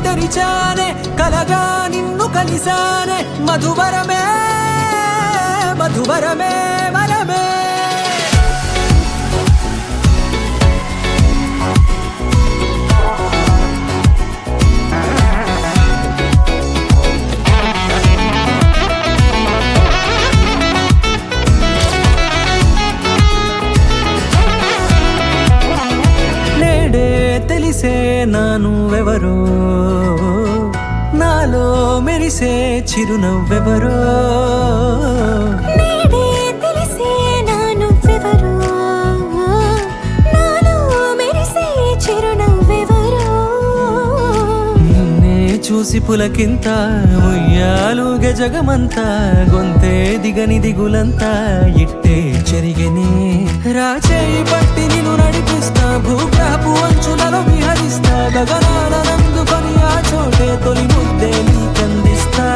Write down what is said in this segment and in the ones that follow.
తెరిచానే కలగా నిన్ను కలిసానే మధువరమే మధువరమే వరమే తెలిసే నానువెవరో నాలో మెరిసే చిరునవ్వెవరో తెలిసే నానువెవరో నాలో మెరిసే చిరునవ్వెవరో నిన్నే చూసి పులకింత ఉయ్యాలుగ జగమంతా గొంతే దిగని దిగులంతా ఇట్టే చెరిగనే రాచేయి పట్టి నిన్ను నడిపిస్తా భూగ్రహపు అంచులలో విహరిస్తా గగనానందుకొని ఆ చోటే తొలి ముద్దే నీకందిస్తా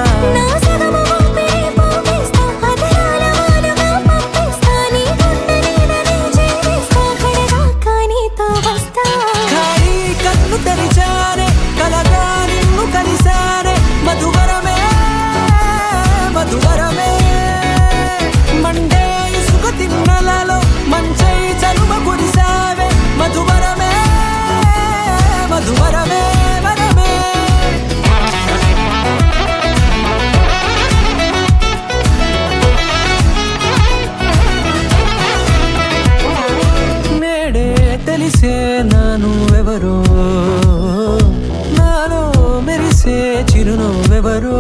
ఖాళీ కన్ను తెరిచానే కలగా నిన్ను కలిసానే మధువరమే మధువరమే మండే ఇసుక తిన్నలలో మంచై చలుమ కురిసావే మధువరమే మధువరమే వరమే నేడే తెలిసే నానువెవరో నాలో మెరిసే చిరునవ్వెవరో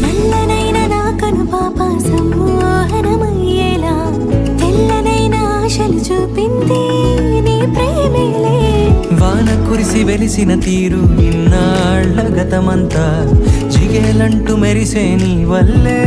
నల్లనైన నా కనుపాప సమ్మోహనమయ్యేలా తెల్లనైన ఆశలు చూపింది నీ ప్రేమేలే వాన కురిసి వెలిసిన తీరు ఇన్నాళ్ల గతమంతా జిగేలంటూ మెరిసే నీ వల్లే